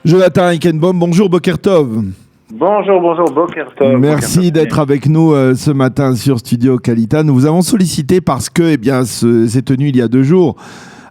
Jonathan Eichenbaum, bonjour Boker Tov. Bonjour, Boker Tov. Merci d'être avec nous ce matin sur Studio Kalita. Nous vous avons sollicité parce que, s'est tenu il y a 2 jours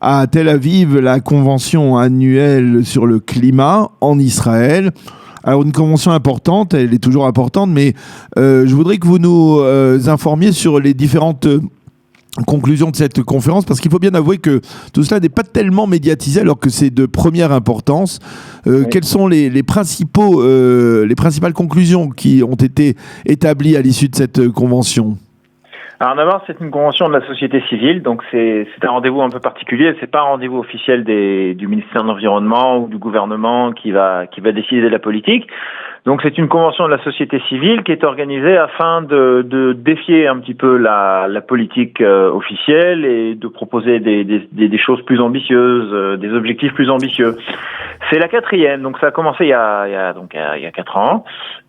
à Tel Aviv la convention annuelle sur le climat en Israël. Alors une convention importante, elle est toujours importante, mais je voudrais que vous nous informiez sur les différentes conclusion de cette conférence, parce qu'il faut bien avouer que tout cela n'est pas tellement médiatisé alors que c'est de première importance. Oui. Quelles sont les principales conclusions qui ont été établies à l'issue de cette convention ? Alors d'abord, c'est une convention de la société civile, donc c'est un rendez-vous un peu particulier. C'est pas un rendez-vous officiel du ministère de l'Environnement ou du gouvernement qui va décider de la politique. Donc c'est une convention de la société civile qui est organisée afin de défier un petit peu la politique officielle et de proposer des choses plus ambitieuses, des objectifs plus ambitieux. C'est la 4e, donc ça a commencé il y a 4 ans.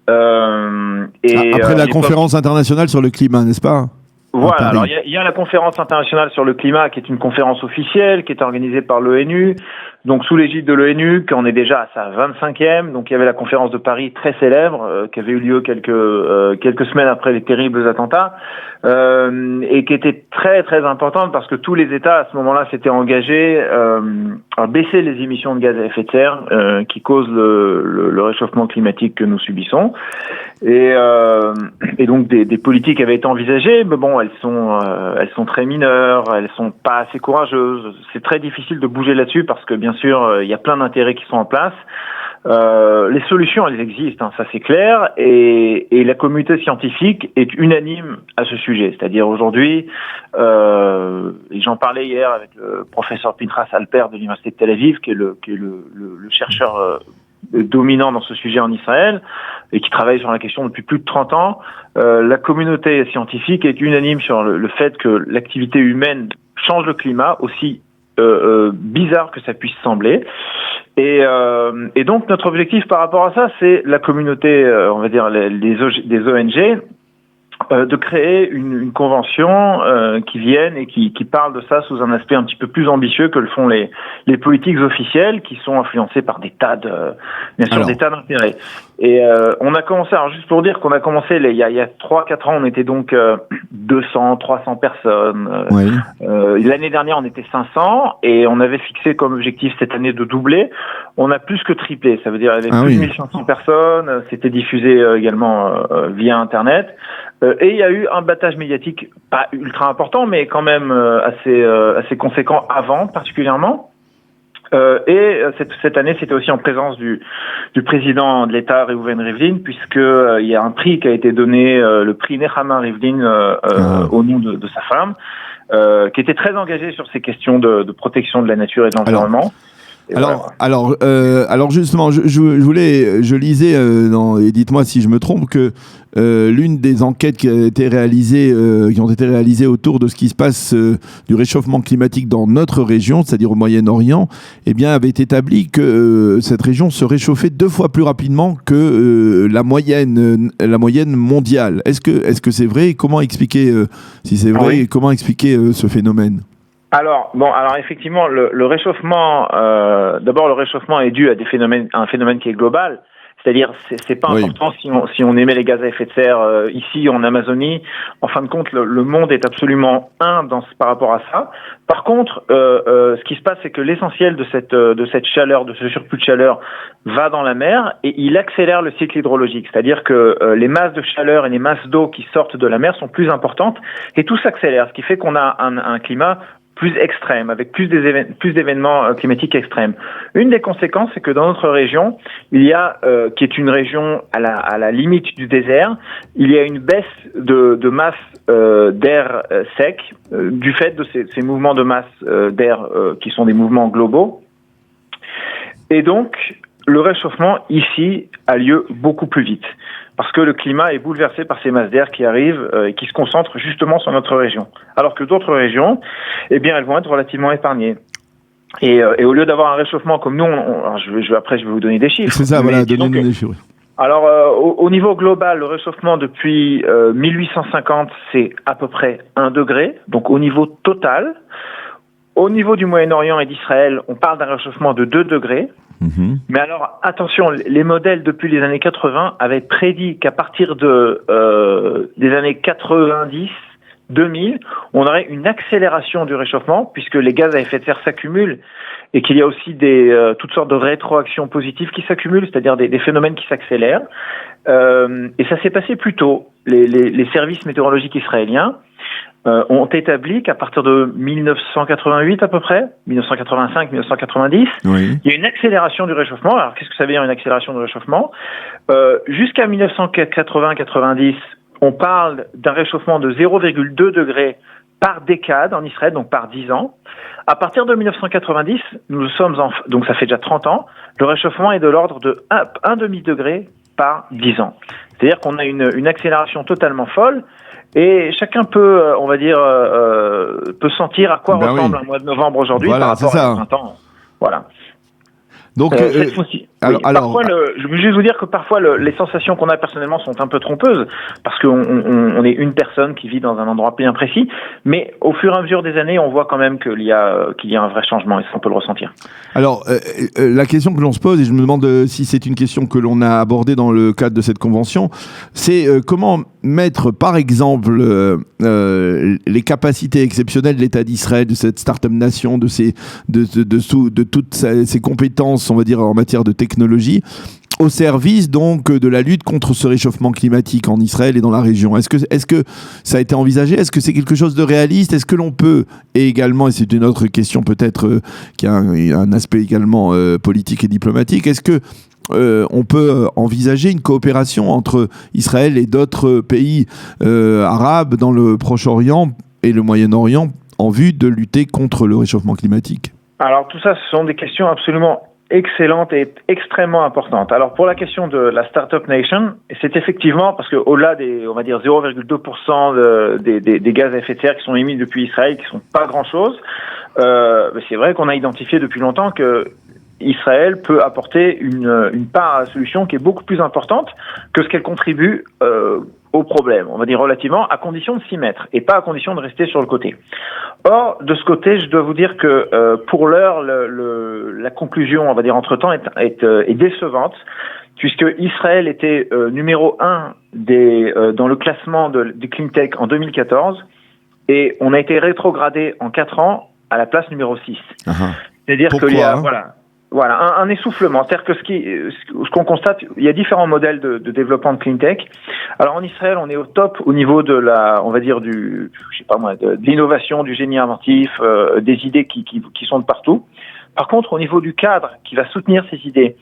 Après la conférence internationale sur le climat, n'est-ce pas ? Voilà, alors il y a la conférence internationale sur le climat qui est une conférence officielle, qui est organisée par l'ONU, donc sous l'égide de l'ONU, qui en est déjà à sa 25e. Donc il y avait la conférence de Paris très célèbre, qui avait eu lieu quelques semaines après les terribles attentats, et qui était très très importante parce que tous les États à ce moment-là s'étaient engagés à baisser les émissions de gaz à effet de serre qui causent le réchauffement climatique que nous subissons. Et donc des politiques avaient été envisagées, mais bon, elles sont très mineures, elles sont pas assez courageuses. C'est très difficile de bouger là-dessus parce que bien sûr, il y a plein d'intérêts qui sont en place. Les solutions, elles existent, ça c'est clair, et la communauté scientifique est unanime à ce sujet. C'est-à-dire aujourd'hui, et j'en parlais hier avec le professeur Pinchas Alper de l'université de Tel Aviv, qui est le chercheur dominant dans ce sujet en Israël et qui travaille sur la question depuis plus de 30 ans, la communauté scientifique est unanime sur le fait que l'activité humaine change le climat, aussi bizarre que ça puisse sembler. Et donc notre objectif par rapport à ça, c'est la communauté, on va dire des ONG, de créer une convention qui vienne et qui parle de ça sous un aspect un petit peu plus ambitieux que le font les politiques officielles qui sont influencées par des tas d'intérêts. Et on a commencé, alors juste pour dire qu'on a commencé il y a 3-4 ans, on était donc 200-300 personnes. Oui. L'année dernière, on était 500 et on avait fixé comme objectif cette année de doubler. On a plus que triplé, ça veut dire il y avait plus de 1500 personnes, c'était diffusé également via Internet. Et il y a eu un battage médiatique pas ultra important, mais quand même assez conséquent avant, particulièrement. Et cette année, c'était aussi en présence du président de l'État, Reuven Rivlin, puisque il y a un prix qui a été donné, le prix Nechama Rivlin, au nom de sa femme, qui était très engagée sur ces questions de protection de la nature et de l'environnement. Alors justement, je lisais, et dites-moi si je me trompe, que l'une des enquêtes qui ont été réalisées autour de ce qui se passe du réchauffement climatique dans notre région, c'est-à-dire au Moyen-Orient, avait établi que cette région se réchauffait 2 fois plus rapidement que la moyenne mondiale. Est-ce que c'est vrai ? Comment expliquer si c'est vrai ? Et comment expliquer ce phénomène ? Alors effectivement, le réchauffement, d'abord le réchauffement est dû à un phénomène qui est global. C'est-à-dire, c'est pas important si on émet les gaz à effet de serre ici en Amazonie. En fin de compte, le monde est absolument par rapport à ça. Par contre, ce qui se passe, c'est que l'essentiel de cette chaleur, de ce surplus de chaleur, va dans la mer et il accélère le cycle hydrologique. C'est-à-dire que les masses de chaleur et les masses d'eau qui sortent de la mer sont plus importantes et tout s'accélère, ce qui fait qu'on a un climat plus extrême, avec plus d'événements climatiques extrêmes. Une des conséquences, c'est que dans notre région, il y a, qui est une région à la limite du désert, il y a une baisse de masse d'air sec du fait de ces mouvements de masse d'air qui sont des mouvements globaux. Et donc, le réchauffement ici a lieu beaucoup plus vite. Parce que le climat est bouleversé par ces masses d'air qui arrivent et qui se concentrent justement sur notre région. Alors que d'autres régions, elles vont être relativement épargnées. Et au lieu d'avoir un réchauffement comme nous, après je vais vous donner des chiffres. C'est ça, voilà, donnez-nous des chiffres. Alors, au niveau global, le réchauffement depuis 1850, c'est à peu près 1 degré, donc au niveau total. Au niveau du Moyen-Orient et d'Israël, on parle d'un réchauffement de 2 degrés. Mais alors, attention, les modèles depuis les années 80 avaient prédit qu'à partir des années 90, 2000, on aurait une accélération du réchauffement, puisque les gaz à effet de serre s'accumulent et qu'il y a aussi toutes sortes de rétroactions positives qui s'accumulent, c'est-à-dire des phénomènes qui s'accélèrent. Et ça s'est passé plus tôt. Les services météorologiques israéliens ont établi qu'à partir de 1988 à peu près, 1985-1990, il y a une accélération du réchauffement. Alors qu'est-ce que ça veut dire une accélération du réchauffement ? Jusqu'à 1980-90, on parle d'un réchauffement de 0,2 degrés par décade en Israël, donc par 10 ans. À partir de 1990, donc ça fait déjà 30 ans, le réchauffement est de l'ordre de 1 demi-degré par 10 ans. C'est-à-dire qu'on a une accélération totalement folle. Et chacun peut, on va dire, peut sentir à quoi ressemble un mois de novembre aujourd'hui par rapport à 20 ans. Voilà. Donc, cette fois-ci. Parfois, je veux juste vous dire que parfois les sensations qu'on a personnellement sont un peu trompeuses parce qu'on est une personne qui vit dans un endroit bien précis, mais au fur et à mesure des années, on voit quand même qu'il y a un vrai changement et ça on peut le ressentir. Alors, la question que l'on se pose, et je me demande si c'est une question que l'on a abordée dans le cadre de cette convention, c'est comment mettre, par exemple, les capacités exceptionnelles de l'État d'Israël, de cette start-up nation, de toutes ses compétences, on va dire, en matière de technologie, au service donc de la lutte contre ce réchauffement climatique en Israël et dans la région. Est-ce que ça a été envisagé ? Est-ce que c'est quelque chose de réaliste ? Est-ce que l'on peut, et également, et c'est une autre question peut-être qui a un aspect également politique et diplomatique, est-ce que on peut envisager une coopération entre Israël et d'autres pays arabes dans le Proche-Orient et le Moyen-Orient en vue de lutter contre le réchauffement climatique ? Alors tout ça, ce sont des questions absolument excellente et extrêmement importante. Alors pour la question de la Startup Nation, c'est effectivement parce que au-delà des, on va dire 0,2% des gaz à effet de serre qui sont émis depuis Israël, qui sont pas grand-chose, c'est vrai qu'on a identifié depuis longtemps que Israël peut apporter une part à la solution qui est beaucoup plus importante que ce qu'elle contribue au problème, on va dire relativement, à condition de s'y mettre et pas à condition de rester sur le côté. Or, de ce côté, je dois vous dire que pour l'heure, la conclusion, on va dire entre-temps, est décevante, puisque Israël était numéro 1 dans le classement du Clean Tech en 2014, et on a été rétrogradé en 4 ans à la place numéro 6. Uh-huh. C'est-à-dire qu'il y a... Voilà, un essoufflement. C'est-à-dire que ce qu'on constate, il y a différents modèles de développement de clean tech. Alors en Israël, on est au top au niveau de on va dire de l'innovation, du génie inventif, des idées qui sont de partout. Par contre, au niveau du cadre qui va soutenir ces idées,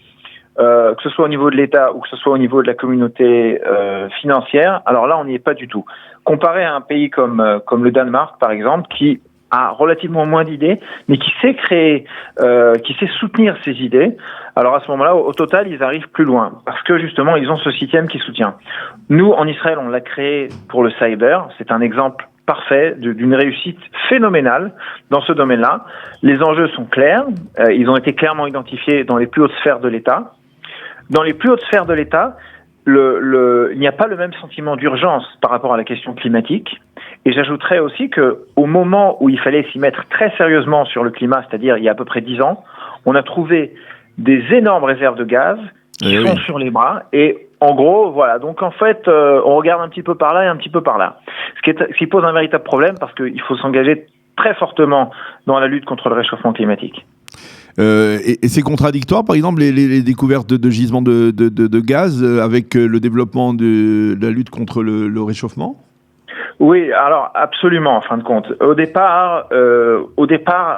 que ce soit au niveau de l'État ou que ce soit au niveau de la communauté financière, alors là, on n'y est pas du tout. Comparé à un pays comme le Danemark, par exemple, qui a relativement moins d'idées, mais qui sait créer, qui sait soutenir ces idées. Alors à ce moment-là, au total, ils arrivent plus loin, parce que justement, ils ont ce système qui soutient. Nous, en Israël, on l'a créé pour le cyber. C'est un exemple parfait d'une réussite phénoménale dans ce domaine-là. Les enjeux sont clairs. Ils ont été clairement identifiés dans les plus hautes sphères de l'État. Dans les plus hautes sphères de l'État, il n'y a pas le même sentiment d'urgence par rapport à la question climatique. Et j'ajouterais aussi que au moment où il fallait s'y mettre très sérieusement sur le climat, c'est-à-dire il y a à peu près 10 ans, on a trouvé des énormes réserves de gaz qui sont sur les bras. Et en gros, voilà. Donc en fait, on regarde un petit peu par là et un petit peu par là. Ce qui pose un véritable problème parce qu'il faut s'engager très fortement dans la lutte contre le réchauffement climatique. Et c'est contradictoire, par exemple, les découvertes de gisements de gaz avec le développement de la lutte contre le réchauffement ? Oui, alors absolument, en fin de compte. Au départ,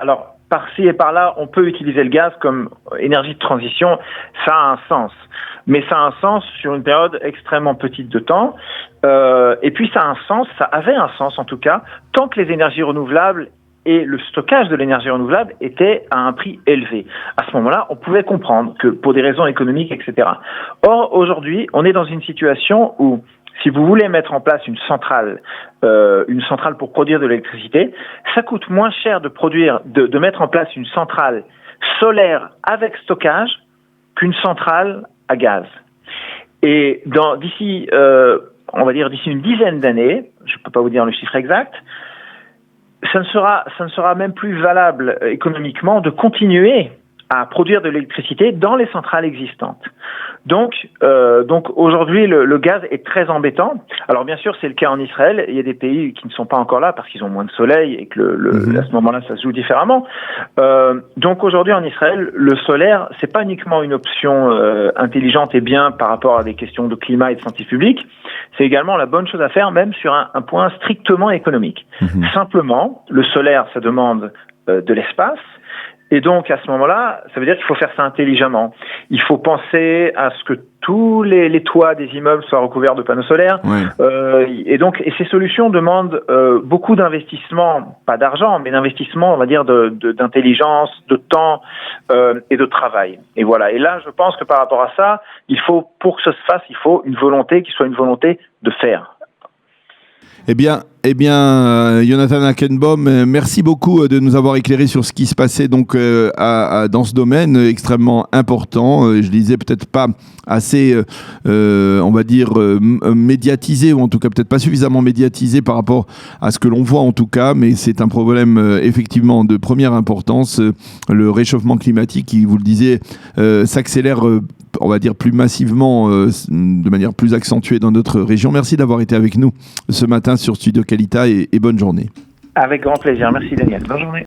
alors par-ci et par-là, on peut utiliser le gaz comme énergie de transition. Ça a un sens, mais ça a un sens sur une période extrêmement petite de temps. Et puis ça avait un sens en tout cas, tant que les énergies renouvelables et le stockage de l'énergie renouvelable était à un prix élevé. À ce moment-là, on pouvait comprendre que pour des raisons économiques, etc. Or, aujourd'hui, on est dans une situation où si vous voulez mettre en place une centrale pour produire de l'électricité, ça coûte moins cher de mettre en place une centrale solaire avec stockage qu'une centrale à gaz. Et d'ici une dizaine d'années, je ne peux pas vous dire le chiffre exact, ça ne sera même plus valable économiquement de continuer à produire de l'électricité dans les centrales existantes. Donc aujourd'hui, le gaz est très embêtant. Alors bien sûr, c'est le cas en Israël. Il y a des pays qui ne sont pas encore là parce qu'ils ont moins de soleil et que à ce moment-là, ça se joue différemment. Donc aujourd'hui, en Israël, le solaire, c'est pas uniquement une option intelligente et bien par rapport à des questions de climat et de santé publique. C'est également la bonne chose à faire, même sur un point strictement économique. Simplement, le solaire, ça demande de l'espace. Et donc, à ce moment-là, ça veut dire qu'il faut faire ça intelligemment. Il faut penser à ce que tous les toits des immeubles soient recouverts de panneaux solaires. Ouais. Et ces solutions demandent beaucoup d'investissement, pas d'argent, mais d'investissement, on va dire, d'intelligence, de temps et de travail. Et voilà. Et là, je pense que par rapport à ça, pour que ça se fasse, il faut une volonté qui soit une volonté de faire. Eh bien, Jonathan Hackenbaum, merci beaucoup de nous avoir éclairé sur ce qui se passait donc dans ce domaine extrêmement important. Je disais peut-être pas assez, on va dire, médiatisé, ou en tout cas peut-être pas suffisamment médiatisé par rapport à ce que l'on voit en tout cas, mais c'est un problème effectivement de première importance. Le réchauffement climatique, qui, vous le disiez, s'accélère on va dire plus massivement, de manière plus accentuée dans notre région. Merci d'avoir été avec nous ce matin sur Studio Kalita et bonne journée. Avec grand plaisir. Merci Daniel. Bonne journée.